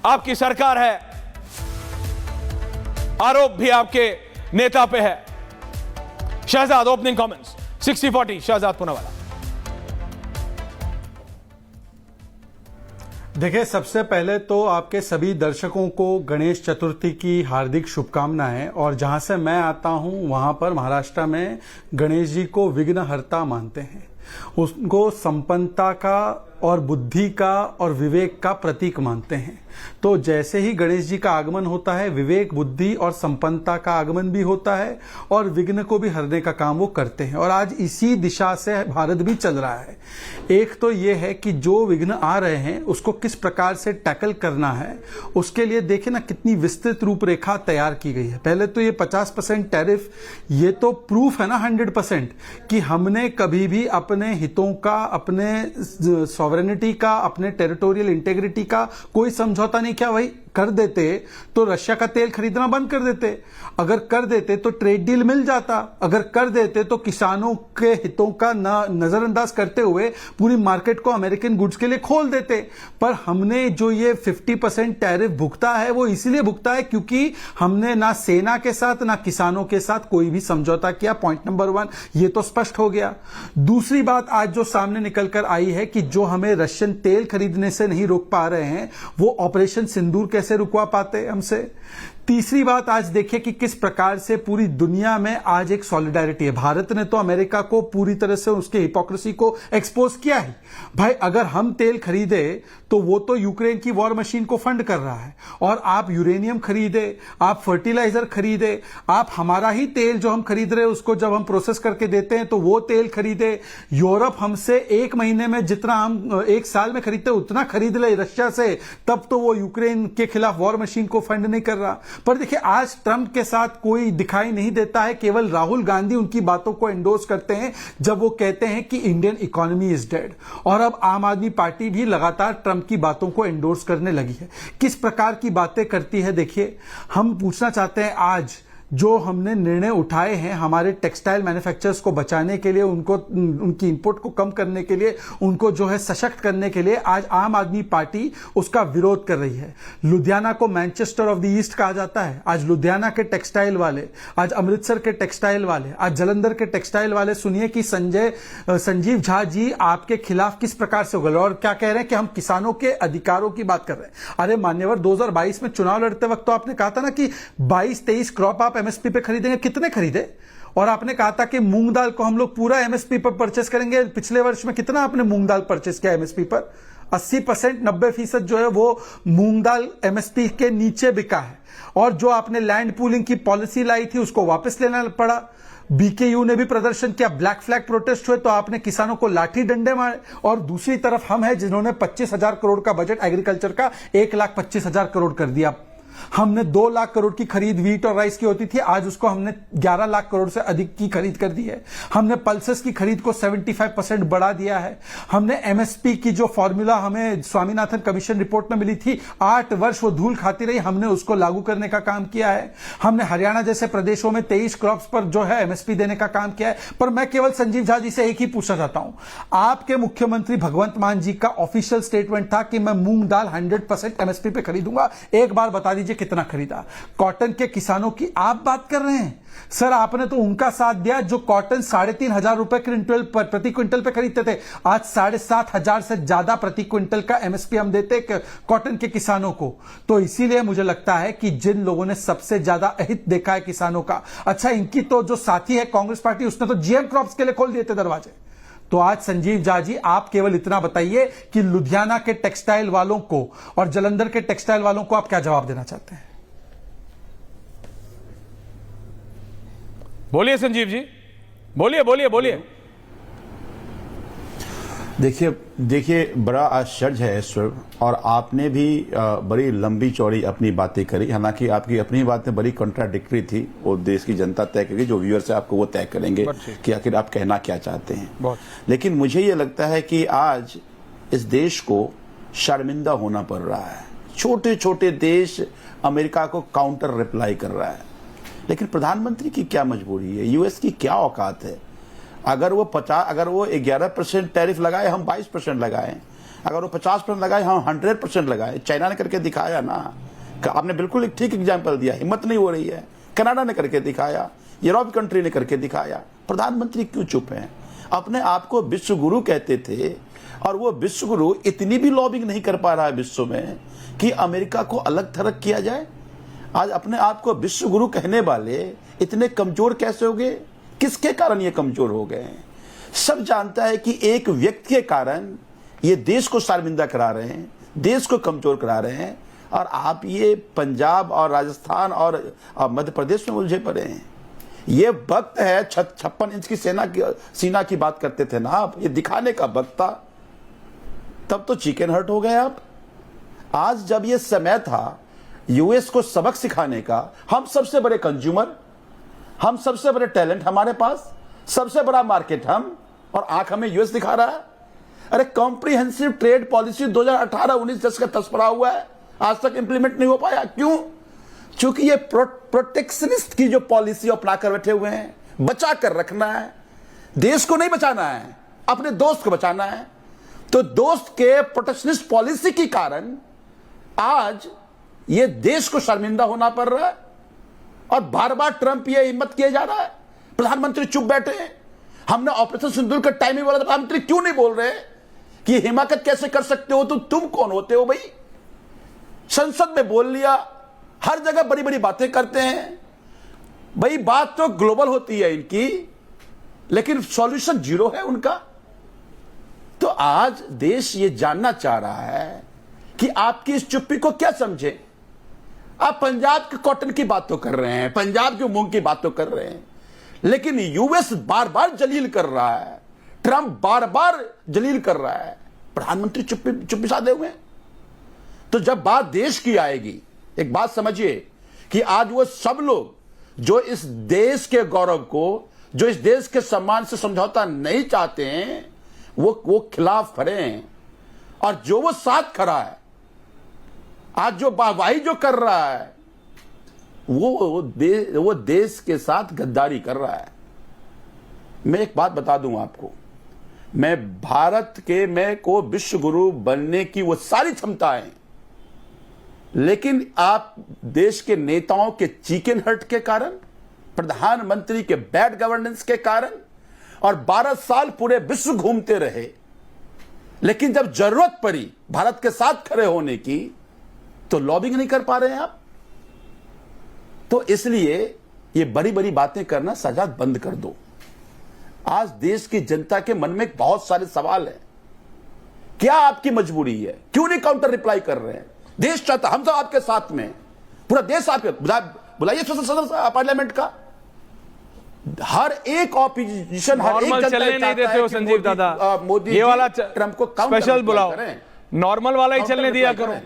आपकी सरकार है, आरोप भी आपके नेता पे है। Shehzad, opening comments. 60-40 शहजाद पूनावाला। देखिए, सबसे पहले तो आपके सभी दर्शकों को गणेश चतुर्थी की हार्दिक शुभकामनाएं। और जहां से मैं आता हूं वहां पर महाराष्ट्र में गणेश जी को विघ्नहर्ता मानते हैं, उनको संपन्नता का और बुद्धि का और विवेक का प्रतीक मानते हैं। तो जैसे ही गणेश जी का आगमन होता है, विवेक, बुद्धि और संपन्नता का आगमन भी होता है और विघ्न को भी हरने का काम वो करते हैं। और आज इसी दिशा से भारत भी चल रहा है। एक तो ये है कि जो विघ्न आ रहे हैं उसको किस प्रकार से टैकल करना है, उसके लिए देखिए ना कितनी विस्तृत रूपरेखा तैयार की गई है। पहले तो ये 50% टैरिफ, ये तो प्रूफ है ना 100% कि हमने कभी भी अपने हितों का, अपने सॉवरेनिटी का, अपने टेरिटोरियल इंटेग्रिटी का कोई समझौता नहीं किया। वही कर देते तो रशिया का तेल खरीदना बंद कर देते, अगर कर देते तो ट्रेड डील मिल जाता, अगर कर देते तो किसानों के हितों का नजरअंदाज करते हुए पूरी मार्केट को अमेरिकन गुड्स के लिए खोल देते। पर हमने जो ये 50% टैरिफ भुगता है वो इसलिए भुगता है क्योंकि हमने ना सेना के साथ ना किसानों के साथ कोई भी समझौता किया। पॉइंट नंबर 1 ये तो स्पष्ट हो गया। दूसरी बात आज जो सामने निकल कर आई है कि जो हमें रशियन तेल खरीदने से नहीं रोक पा रहे हैं, वो ऑपरेशन सिंदूर कैसे रुकवा पाते हमसे। तीसरी बात आज देखिए कि किस प्रकार से पूरी दुनिया में आज एक सॉलिडारिटी है। भारत ने तो अमेरिका को पूरी तरह से उसके हिपोक्रेसी को एक्सपोज किया है। भाई अगर हम तेल खरीदे तो वो तो यूक्रेन की वॉर मशीन को फंड कर रहा है, और आप यूरेनियम खरीदे, आप फर्टिलाइजर खरीदे, आप हमारा ही तेल जो हम खरीद रहे हैं उसको जब हम प्रोसेस करके देते हैं तो वो तेल खरीदे। यूरोप हमसे 1 महीने में जितना हम 1 साल में खरीदते उतना खरीद ले रशिया से, तब तो वो यूक्रेन के खिलाफ वॉर मशीन को फंड नहीं कर रहा। पर देखिए आज ट्रंप के साथ कोई दिखाई नहीं देता है, केवल राहुल गांधी उनकी बातों को एंडोर्स करते हैं जब वो कहते हैं कि इंडियन इकोनॉमी इज डेड। और अब आम आदमी पार्टी भी लगातार ट्रंप की बातों को एंडोर्स करने लगी है। किस प्रकार की बातें करती है देखिए। हम पूछना चाहते हैं आज जो हमने निर्णय उठाए हैं हमारे टेक्सटाइल मैन्युफैक्चरर्स को बचाने के लिए, उनको उनकी इंपोर्ट को कम करने के लिए, उनको जो है सशक्त करने के लिए, आज आम आदमी पार्टी उसका विरोध कर रही है। लुधियाना को मैनचेस्टर ऑफ द ईस्ट कहा जाता है। आज लुधियाना के टेक्सटाइल वाले, आज अमृतसर के टेक्सटाइल वाले, आज जलंधर के टेक्सटाइल वाले, सुनिए कि संजीव झा जी आपके खिलाफ किस प्रकार से उगल और क्या कह रहे हैं कि हम किसानों के अधिकारों की बात कर रहे हैं। अरे मान्यवर, 2022 में चुनाव लड़ते वक्त तो आपने कहा था ना कि 22-23 क्रॉप आप एमएसपी पे खरीदेंगे। कितने खरीदे? और आपने कहा था कि मूंग दाल को हम लोग पूरा एमएसपी पर परचेस करेंगे। पिछले वर्ष में कितना आपने मूंग दाल परचेस किया एमएसपी पर? 80%, 90% जो है वो मूंग दाल एमएसपी के नीचे बिका है। और जो आपने लैंड पूलिंग की पॉलिसी लाई थी उसको वापस लेना पड़ा। बीकेयू ने भी प्रदर्शन किया, ब्लैक फ्लैग प्रोटेस्ट हुए तो आपने किसानों को लाठी डंडे मारे। और दूसरी तरफ हम हैं जिन्होंने 25,000 करोड़ का बजट एग्रीकल्चर का 1,25,000 करोड़ कर दिया। हमने 2 लाख करोड़ की खरीद व्हीट और राइस की होती थी, आज उसको हमने 11 लाख करोड़ से अधिक की खरीद कर दी है। हमने पल्सेस की खरीद को 75% बढ़ा दिया है। हमने एमएसपी की जो फॉर्मूला हमें स्वामीनाथन कमीशन रिपोर्ट में मिली थी, 8 वर्ष वो धूल खाती रही, हमने उसको लागू करने का काम किया है। हमने हरियाणा जैसे प्रदेशों में 23 क्रॉप्स पर जो है एमएसपी देने का काम किया है। पर मैं केवल संजीव झा जी से एक ही पूछना चाहता हूं, आपके मुख्यमंत्री भगवंत मान जी का ऑफिशियल स्टेटमेंट था कि मैं मूंग दाल 100% एमएसपी पे खरीदूंगा। एक बार बता दीजिए कितना खरीदा? कॉटन के किसानों की आप बात कर रहे हैं सर, आपने तो उनका साथ दिया जो कॉटन 3,500 रुपए प्रति क्विंटल पे खरीदते थे। आज 7,500 से ज्यादा प्रति क्विंटल का एमएसपी हम देते कॉटन के किसानों को। तो इसीलिए मुझे लगता है कि जिन लोगों ने सबसे ज्यादा अहित देखा है किसानों का, अच्छा इनकी तो जो साथी है कांग्रेस पार्टी, उसने तो जीएम क्रॉप्स के लिए खोल दिए थे दरवाजे। तो आज संजीव झा जी आप केवल इतना बताइए कि लुधियाना के टेक्सटाइल वालों को और जलंधर के टेक्सटाइल वालों को आप क्या जवाब देना चाहते हैं? बोलिए संजीव जी, बोलिए बोलिए बोलिए। देखिए बड़ा आश्चर्य है ईश्वर, और आपने भी बड़ी लंबी चौड़ी अपनी बातें करी। हालांकि आपकी अपनी बातें बड़ी कॉन्ट्राडिक्टरी थी, वो देश की जनता तय करेगी, जो व्यूअर्स है आपको वो तय करेंगे कि आखिर आप कहना क्या चाहते हैं। लेकिन मुझे ये लगता है कि आज इस देश को शर्मिंदा होना पड़ रहा है। छोटे छोटे देश अमेरिका को काउंटर रिप्लाई कर रहा है, लेकिन प्रधानमंत्री की क्या मजबूरी है, यूएस की क्या औकात है? अगर वो 11% टैरिफ लगाए, हम 22% लगाएं, अगर वो 50% लगाए, हम 100% लगाए। चाइना ने करके दिखाया ना, आपने बिल्कुल एक ठीक एग्जाम्पल दिया, हिम्मत नहीं हो रही है। कनाडा ने करके दिखाया, यूरोप कंट्री ने करके दिखाया। प्रधानमंत्री क्यों चुप हैं? अपने आप को विश्व गुरु कहते थे, और वो विश्व गुरु इतनी भी लॉबिंग नहीं कर पा रहा है विश्व में कि अमेरिका को अलग थलग किया जाए। आज अपने आप को विश्व गुरु कहने वाले इतने कमजोर कैसे हो गए? किसके कारण ये कमजोर हो गए हैं? सब जानता है कि एक व्यक्ति के कारण ये देश को शर्मिंदा करा रहे हैं, देश को कमजोर करा रहे हैं, और आप ये पंजाब और राजस्थान और मध्य प्रदेश में उलझे पड़े हैं। ये वक्त है 56 इंच की सीना की बात करते थे ना आप, ये दिखाने का वक्त था। तब तो चिकन हर्ट हो गए आप। आज जब ये समय था यूएस को सबक सिखाने का, हम सबसे बड़े कंज्यूमर, हम सबसे बड़े टैलेंट हमारे पास, सबसे बड़ा मार्केट हम, और आंख हमें यूएस दिखा रहा है। अरे कॉम्प्रिहेंसिव ट्रेड पॉलिसी 2018-19 का तस्परा हुआ है, आज तक इंप्लीमेंट नहीं हो पाया। क्यों? क्योंकि ये प्रोटेक्शनिस्ट की जो पॉलिसी अपना कर बैठे हुए हैं। बचा कर रखना है, देश को नहीं बचाना है, अपने दोस्त को बचाना है। तो दोस्त के प्रोटेक्शनिस्ट पॉलिसी के कारण आज ये देश को शर्मिंदा होना पड़ रहा है, और बार बार ट्रंप ये हिम्मत किया जा रहा है। प्रधानमंत्री चुप बैठे हैं। हमने ऑपरेशन सिंदूर का टाइम ही बोला था, प्रधानमंत्री क्यों नहीं बोल रहे कि हिमाकत कैसे कर सकते हो? तो तुम कौन होते हो भाई? संसद में बोल लिया, हर जगह बड़ी बड़ी बातें करते हैं भाई। बात तो ग्लोबल होती है इनकी, लेकिन सॉल्यूशन जीरो है उनका। तो आज देश ये जानना चाह रहा है कि आपकी इस चुप्पी को क्या समझे। आप पंजाब के कॉटन की बात तो कर रहे हैं, पंजाब के मूंग की बात तो कर रहे हैं, लेकिन यूएस बार बार जलील कर रहा है, ट्रंप बार बार जलील कर रहा है, प्रधानमंत्री चुप्पी साधे हुए हैं। तो जब बात देश की आएगी, एक बात समझिए कि आज वो सब लोग जो इस देश के गौरव को, जो इस देश के सम्मान से समझौता नहीं चाहते हैं, वो खिलाफ खड़े हैं। और जो वो साथ खड़ा है, आज जो वाहवाही जो कर रहा है, वो देश के साथ गद्दारी कर रहा है। मैं एक बात बता दूं आपको, मैं भारत के को विश्व गुरु बनने की वो सारी क्षमताएं, लेकिन आप देश के नेताओं के चिकन हर्ट के कारण, प्रधानमंत्री के बैड गवर्नेंस के कारण, और 12 साल पूरे विश्व घूमते रहे, लेकिन जब जरूरत पड़ी भारत के साथ खड़े होने की, तो लॉबिंग नहीं कर पा रहे हैं आप। तो इसलिए ये बड़ी बड़ी बातें करना सजाद बंद कर दो। आज देश की जनता के मन में बहुत सारे सवाल हैं। क्या आपकी मजबूरी है? क्यों नहीं काउंटर रिप्लाई कर रहे हैं? देश चाहता, हम सब आपके साथ में, पूरा देश आपके, बुलाइए सदस्य पार्लियामेंट का। हर एक ऑपोजिशन, हर एक जनता चलने नहीं देते हो संजीव दादा। मोदी ये वाला ट्रंप को स्पेशल बुलाओ, नॉर्मल वाला ही चलने दिया करो।